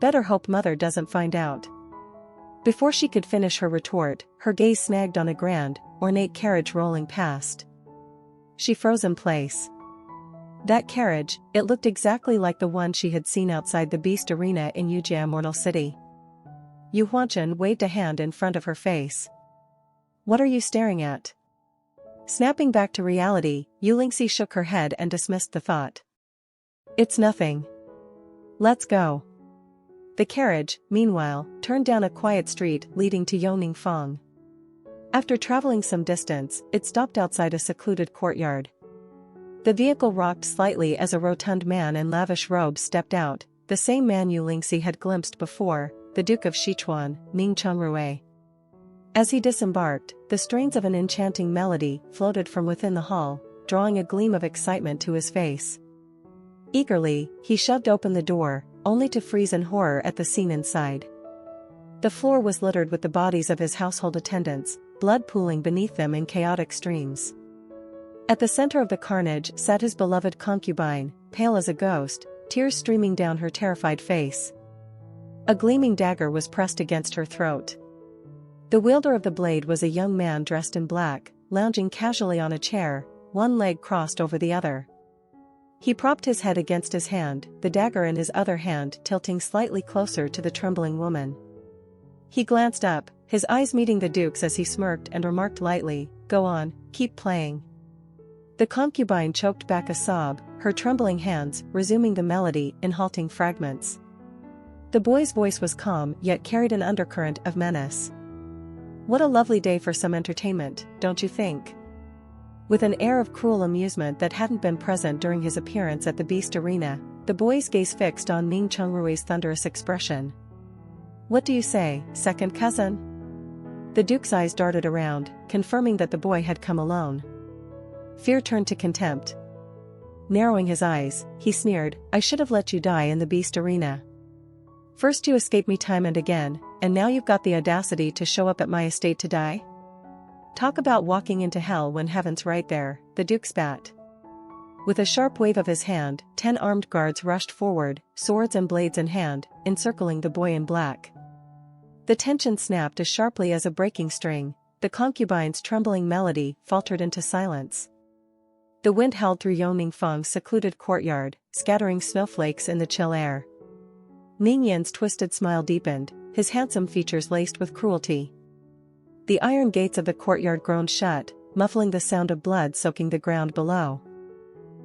Better hope Mother doesn't find out." Before she could finish her retort, her gaze snagged on a grand, ornate carriage rolling past. She froze in place. That carriage, it looked exactly like the one she had seen outside the Beast Arena in Yujia Mortal City. Yu Huanchen waved a hand in front of her face. "What are you staring at?" Snapping back to reality, Yuling shook her head and dismissed the thought. "It's nothing. Let's go." The carriage, meanwhile, turned down a quiet street leading to Yoningfang. After traveling some distance, it stopped outside a secluded courtyard. The vehicle rocked slightly as a rotund man in lavish robes stepped out, the same man Yuling had glimpsed before, the Duke of Sichuan, Ning Chungrui. As he disembarked, the strains of an enchanting melody floated from within the hall, drawing a gleam of excitement to his face. Eagerly, he shoved open the door, only to freeze in horror at the scene inside. The floor was littered with the bodies of his household attendants, blood pooling beneath them in chaotic streams. At the center of the carnage sat his beloved concubine, pale as a ghost, tears streaming down her terrified face. A gleaming dagger was pressed against her throat. The wielder of the blade was a young man dressed in black, lounging casually on a chair, one leg crossed over the other. He propped his head against his hand, the dagger in his other hand tilting slightly closer to the trembling woman. He glanced up, his eyes meeting the Duke's as he smirked and remarked lightly, "Go on, keep playing." The concubine choked back a sob, her trembling hands resuming the melody in halting fragments. The boy's voice was calm yet carried an undercurrent of menace. "What a lovely day for some entertainment, don't you think?" With an air of cruel amusement that hadn't been present during his appearance at the Beast Arena, the boy's gaze fixed on Ning Chungrui's thunderous expression. "What do you say, second cousin?" The Duke's eyes darted around, confirming that the boy had come alone. Fear turned to contempt. Narrowing his eyes, he sneered, "I should have let you die in the Beast Arena. First you escaped me time and again, and now you've got the audacity to show up at my estate to die? Talk about walking into hell when heaven's right there," the Duke spat. With a sharp wave of his hand, 10 armed guards rushed forward, swords and blades in hand, encircling the boy in black. The tension snapped as sharply as a breaking string, the concubine's trembling melody faltered into silence. The wind howled through Yongningfeng's secluded courtyard, scattering snowflakes in the chill air. Ningin's twisted smile deepened, his handsome features laced with cruelty. The iron gates of the courtyard groaned shut, muffling the sound of blood soaking the ground below.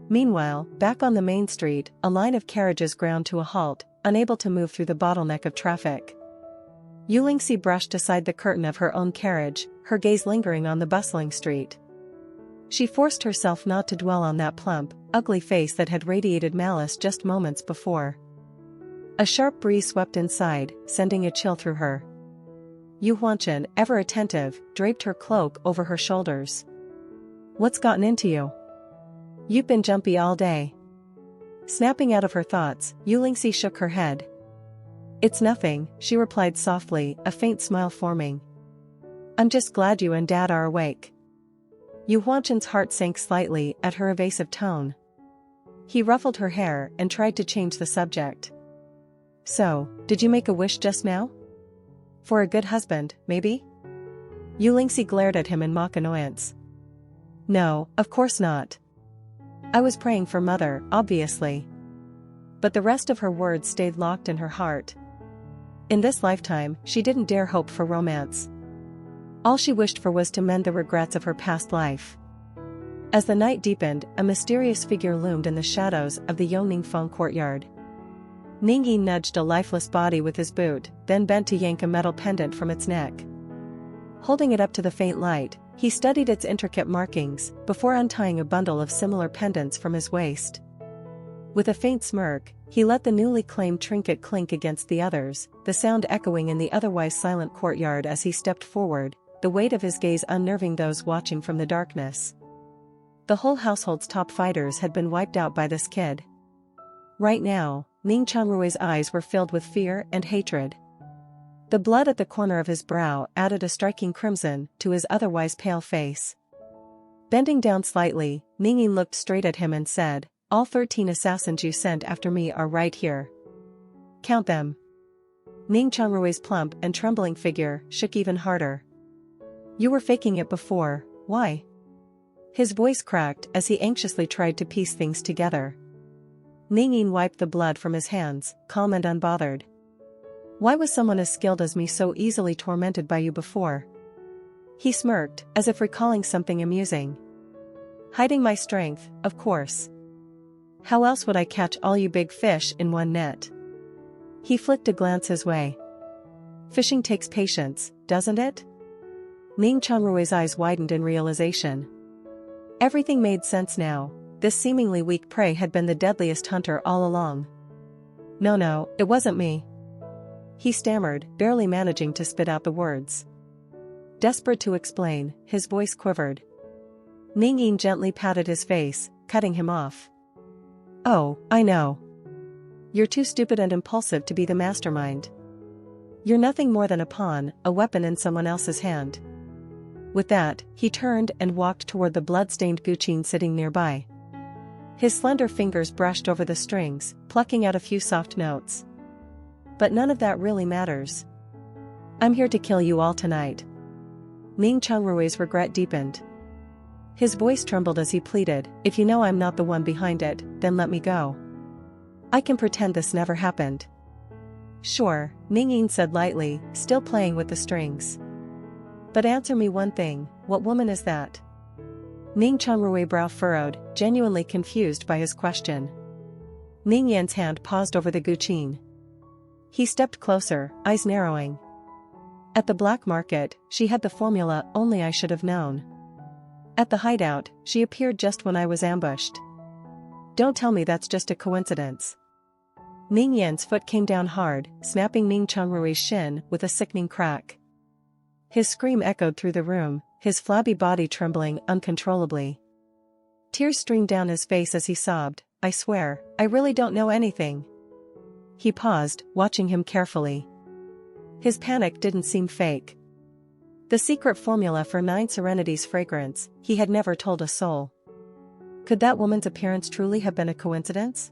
Meanwhile, back on the main street, a line of carriages ground to a halt, unable to move through the bottleneck of traffic. Yuling brushed aside the curtain of her own carriage, her gaze lingering on the bustling street. She forced herself not to dwell on that plump, ugly face that had radiated malice just moments before. A sharp breeze swept inside, sending a chill through her. Yu Huanchen, ever attentive, draped her cloak over her shoulders. "What's gotten into you? You've been jumpy all day." Snapping out of her thoughts, Yuling shook her head. "It's nothing," she replied softly, a faint smile forming. "I'm just glad you and Dad are awake." Yu Huanchen's heart sank slightly at her evasive tone. He ruffled her hair and tried to change the subject. "So, did you make a wish just now? For a good husband, maybe?" Yuling glared at him in mock annoyance. "No, of course not. I was praying for Mother, obviously." But the rest of her words stayed locked in her heart. In this lifetime, she didn't dare hope for romance. All she wished for was to mend the regrets of her past life. As the night deepened, a mysterious figure loomed in the shadows of the Yongningfeng courtyard. Ningin nudged a lifeless body with his boot, then bent to yank a metal pendant from its neck. Holding it up to the faint light, he studied its intricate markings, before untying a bundle of similar pendants from his waist. With a faint smirk, he let the newly claimed trinket clink against the others, the sound echoing in the otherwise silent courtyard as he stepped forward, the weight of his gaze unnerving those watching from the darkness. The whole household's top fighters had been wiped out by this kid. Right now, Ning Changrui's eyes were filled with fear and hatred. The blood at the corner of his brow added a striking crimson to his otherwise pale face. Bending down slightly, Ningin looked straight at him and said, "All 13 assassins you sent after me are right here. Count them." Ning Changrui's plump and trembling figure shook even harder. "You were faking it before, why?" His voice cracked as he anxiously tried to piece things together. Ningin wiped the blood from his hands, calm and unbothered. "Why was someone as skilled as me so easily tormented by you before?" He smirked, as if recalling something amusing. "Hiding my strength, of course. How else would I catch all you big fish in one net?" He flicked a glance his way. "Fishing takes patience, doesn't it?" Ning Changrui's eyes widened in realization. Everything made sense now. This seemingly weak prey had been the deadliest hunter all along. No, it wasn't me," he stammered, barely managing to spit out the words. Desperate to explain, his voice quivered. Ningin gently patted his face, cutting him off. "Oh, I know. You're too stupid and impulsive to be the mastermind. You're nothing more than a pawn, a weapon in someone else's hand." With that, he turned and walked toward the blood-stained guqin sitting nearby. His slender fingers brushed over the strings, plucking out a few soft notes. "But none of that really matters. I'm here to kill you all tonight." Ning Changrui's regret deepened. His voice trembled as he pleaded, "If you know I'm not the one behind it, then let me go. I can pretend this never happened." "Sure," Ningin said lightly, still playing with the strings. "But answer me one thing, what woman is that?" Ning Changrui's brow furrowed, genuinely confused by his question. Ningyan's hand paused over the guqin. He stepped closer, eyes narrowing. "At the black market, she had the formula only I should have known. At the hideout, she appeared just when I was ambushed. Don't tell me that's just a coincidence." Ningyan's foot came down hard, snapping Ning Changrui's shin with a sickening crack. His scream echoed through the room, his flabby body trembling uncontrollably. Tears streamed down his face as he sobbed, "I swear, I really don't know anything." He paused, watching him carefully. His panic didn't seem fake. The secret formula for 9 Serenity's fragrance, he had never told a soul. Could that woman's appearance truly have been a coincidence?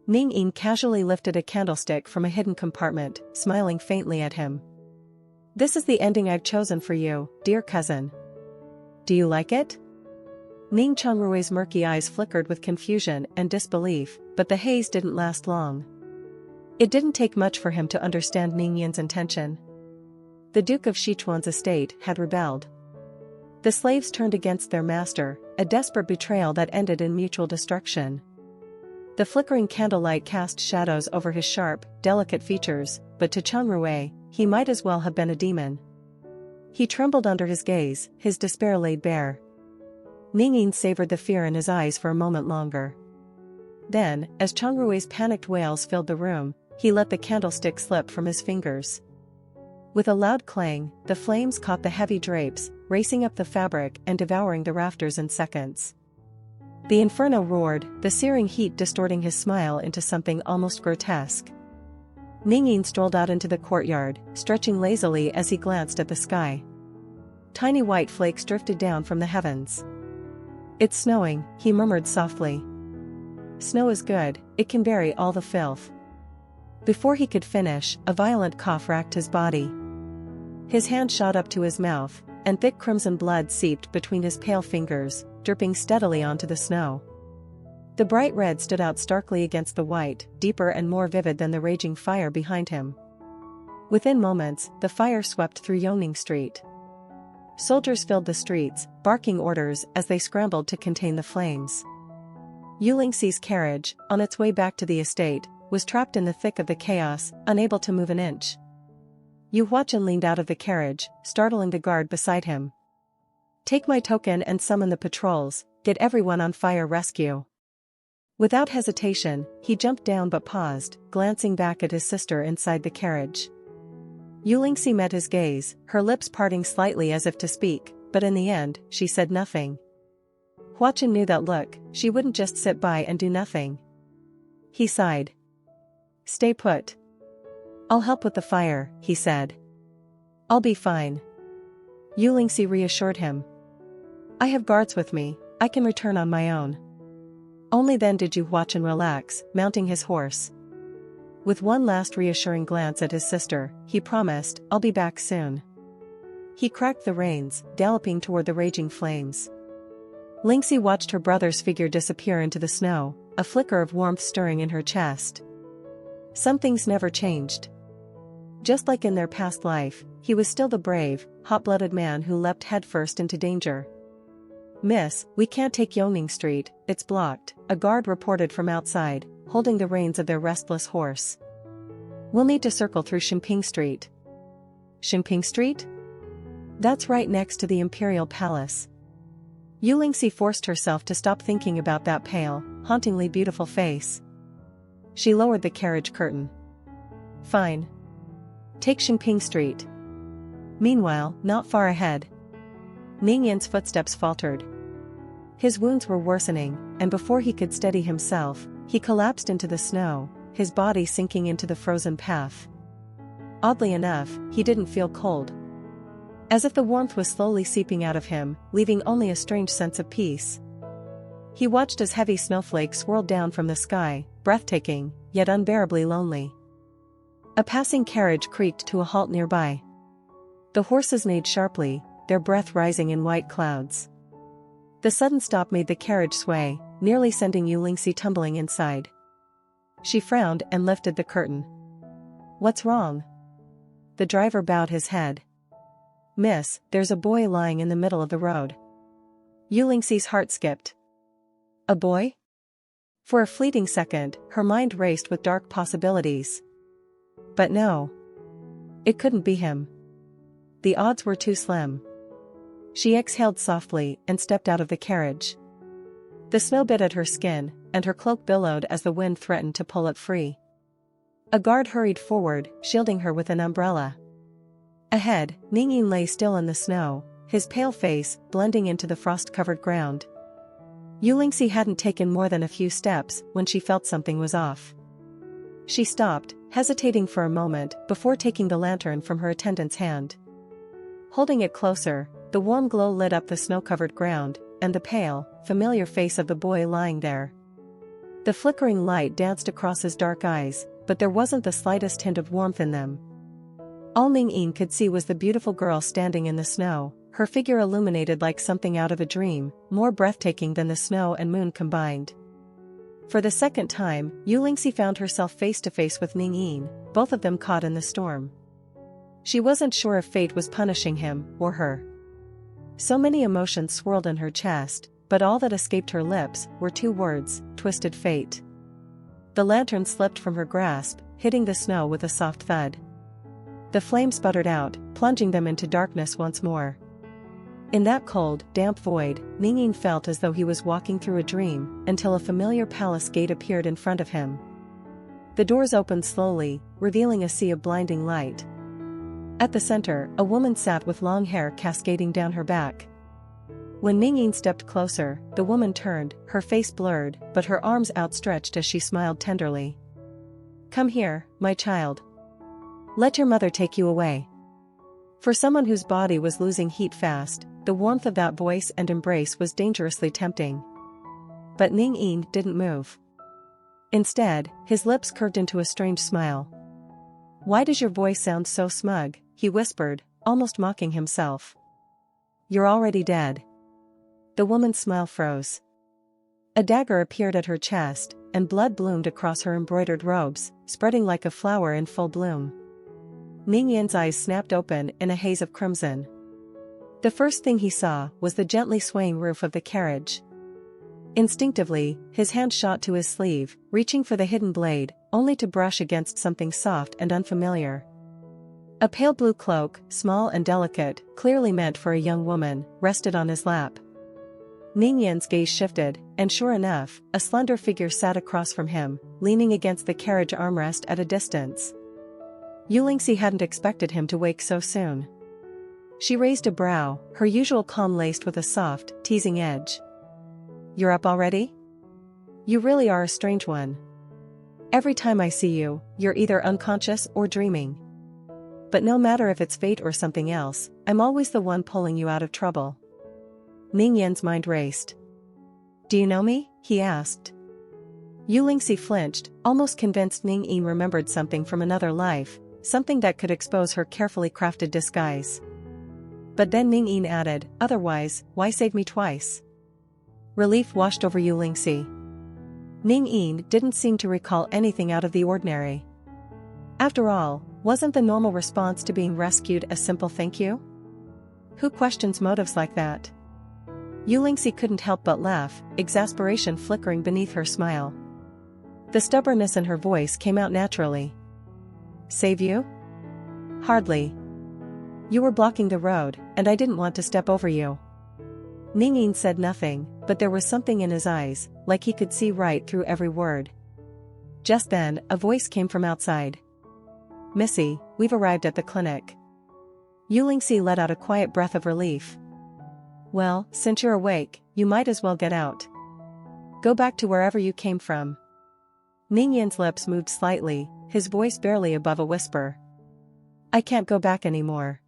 Ningin casually lifted a candlestick from a hidden compartment, smiling faintly at him. This is the ending I've chosen for you, dear cousin. Do you like it? Ning Changrui's murky eyes flickered with confusion and disbelief, but the haze didn't last long. It didn't take much for him to understand Ningin's intention. The Duke of Sichuan's estate had rebelled. The slaves turned against their master, a desperate betrayal that ended in mutual destruction. The flickering candlelight cast shadows over his sharp, delicate features, but to Changrui, he might as well have been a demon. He trembled under his gaze, his despair laid bare. Ningin savored the fear in his eyes for a moment longer. Then, as Changrui's panicked wails filled the room, he let the candlestick slip from his fingers. With a loud clang, the flames caught the heavy drapes, racing up the fabric and devouring the rafters in seconds. The inferno roared, the searing heat distorting his smile into something almost grotesque. Ningin strolled out into the courtyard, stretching lazily as he glanced at the sky. Tiny white flakes drifted down from the heavens. "It's snowing," he murmured softly. "Snow is good, it can bury all the filth." Before he could finish, a violent cough racked his body. His hand shot up to his mouth, and thick crimson blood seeped between his pale fingers, dripping steadily onto the snow. The bright red stood out starkly against the white, deeper and more vivid than the raging fire behind him. Within moments, the fire swept through Yuling Street. Soldiers filled the streets, barking orders as they scrambled to contain the flames. Yuling's carriage, on its way back to the estate, was trapped in the thick of the chaos, unable to move an inch. Yu Huachan leaned out of the carriage, startling the guard beside him. "Take my token and summon the patrols, get everyone on fire rescue." Without hesitation, he jumped down but paused, glancing back at his sister inside the carriage. Yuling met his gaze, her lips parting slightly as if to speak, but in the end, she said nothing. Huachan knew that look, she wouldn't just sit by and do nothing. He sighed. "Stay put. I'll help with the fire," he said. "I'll be fine." Yuling reassured him. "I have guards with me, I can return on my own." Only then did Yu Huachan relax, mounting his horse. With one last reassuring glance at his sister, he promised, "I'll be back soon." He cracked the reins, galloping toward the raging flames. Lingxi watched her brother's figure disappear into the snow, a flicker of warmth stirring in her chest. Some things never changed. Just like in their past life, he was still the brave, hot-blooded man who leapt headfirst into danger. "Miss, we can't take Yuling Street, it's blocked," a guard reported from outside, holding the reins of their restless horse. "We'll need to circle through Shimping Street." Shimping Street? That's right next to the Imperial Palace. Yuling forced herself to stop thinking about that pale, hauntingly beautiful face. She lowered the carriage curtain. "Fine. Take Shimping Street." Meanwhile, not far ahead, Ningin's footsteps faltered. His wounds were worsening, and before he could steady himself, he collapsed into the snow, his body sinking into the frozen path. Oddly enough, he didn't feel cold. As if the warmth was slowly seeping out of him, leaving only a strange sense of peace. He watched as heavy snowflakes swirled down from the sky, breathtaking, yet unbearably lonely. A passing carriage creaked to a halt nearby. The horses neighed sharply, their breath rising in white clouds. The sudden stop made the carriage sway, nearly sending Yuling tumbling inside. She frowned and lifted the curtain. "What's wrong?" The driver bowed his head. "Miss, there's a boy lying in the middle of the road." Yuling's heart skipped. A boy? For a fleeting second, her mind raced with dark possibilities. But no. It couldn't be him. The odds were too slim. She exhaled softly and stepped out of the carriage. The snow bit at her skin, and her cloak billowed as the wind threatened to pull it free. A guard hurried forward, shielding her with an umbrella. Ahead, Ningin lay still in the snow, his pale face blending into the frost-covered ground. Yuling hadn't taken more than a few steps when she felt something was off. She stopped, hesitating for a moment before taking the lantern from her attendant's hand. Holding it closer, the warm glow lit up the snow-covered ground, and the pale, familiar face of the boy lying there. The flickering light danced across his dark eyes, but there wasn't the slightest hint of warmth in them. All Ningin could see was the beautiful girl standing in the snow, her figure illuminated like something out of a dream, more breathtaking than the snow and moon combined. For the second time, Yuling found herself face to face with Ningin, both of them caught in the storm. She wasn't sure if fate was punishing him or her. So many emotions swirled in her chest, but all that escaped her lips were two words: twisted fate. The lantern slipped from her grasp, hitting the snow with a soft thud. The flame sputtered out, plunging them into darkness once more. In that cold, damp void, Ningin felt as though he was walking through a dream, until a familiar palace gate appeared in front of him. The doors opened slowly, revealing a sea of blinding light. At the center, a woman sat with long hair cascading down her back. When Ningin stepped closer, the woman turned, her face blurred, but her arms outstretched as she smiled tenderly. "Come here, my child. Let your mother take you away." For someone whose body was losing heat fast, the warmth of that voice and embrace was dangerously tempting. But Ningin didn't move. Instead, his lips curved into a strange smile. "Why does your voice sound so smug?" he whispered, almost mocking himself. "You're already dead." The woman's smile froze. A dagger appeared at her chest, and blood bloomed across her embroidered robes, spreading like a flower in full bloom. Ningin's eyes snapped open in a haze of crimson. The first thing he saw was the gently swaying roof of the carriage. Instinctively, his hand shot to his sleeve, reaching for the hidden blade, only to brush against something soft and unfamiliar. A pale blue cloak, small and delicate, clearly meant for a young woman, rested on his lap. Ningin's gaze shifted, and sure enough, a slender figure sat across from him, leaning against the carriage armrest at a distance. Yuling hadn't expected him to wake so soon. She raised a brow, her usual calm laced with a soft, teasing edge. "You're up already? You really are a strange one. Every time I see you, you're either unconscious or dreaming. But no matter if it's fate or something else, I'm always the one pulling you out of trouble." Ningin's mind raced. "Do you know me?" he asked. Yuling flinched, almost convinced Ningin remembered something from another life, something that could expose her carefully crafted disguise. But then Ningin added, "Otherwise, why save me twice?" Relief washed over Yuling. Ningin didn't seem to recall anything out of the ordinary. After all, wasn't the normal response to being rescued a simple thank you? Who questions motives like that? Yuling couldn't help but laugh, exasperation flickering beneath her smile. The stubbornness in her voice came out naturally. "Save you? Hardly. You were blocking the road, and I didn't want to step over you." Ningin said nothing, but there was something in his eyes, like he could see right through every word. Just then, a voice came from outside. "Missy, we've arrived at the clinic." Yuling let out a quiet breath of relief. "Well, since you're awake, you might as well get out. Go back to wherever you came from." Ningin's lips moved slightly, his voice barely above a whisper. "I can't go back anymore."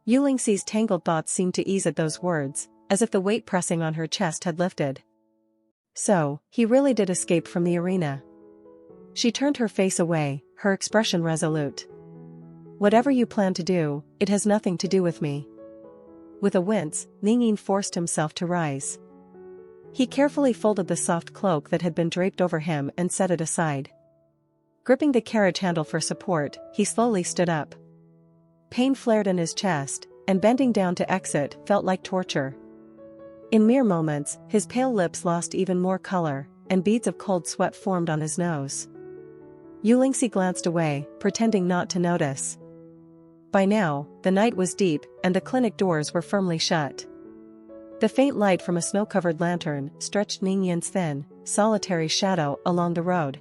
Yuling's tangled thoughts seemed to ease at those words, as if the weight pressing on her chest had lifted. So, he really did escape from the arena. She turned her face away, her expression resolute. "Whatever you plan to do, it has nothing to do with me." With a wince, Ningin forced himself to rise. He carefully folded the soft cloak that had been draped over him and set it aside. Gripping the carriage handle for support, he slowly stood up. Pain flared in his chest, and bending down to exit felt like torture. In mere moments, his pale lips lost even more color, and beads of cold sweat formed on his nose. Yuling glanced away, pretending not to notice. By now, the night was deep, and the clinic doors were firmly shut. The faint light from a snow-covered lantern stretched Ningin's thin, solitary shadow along the road.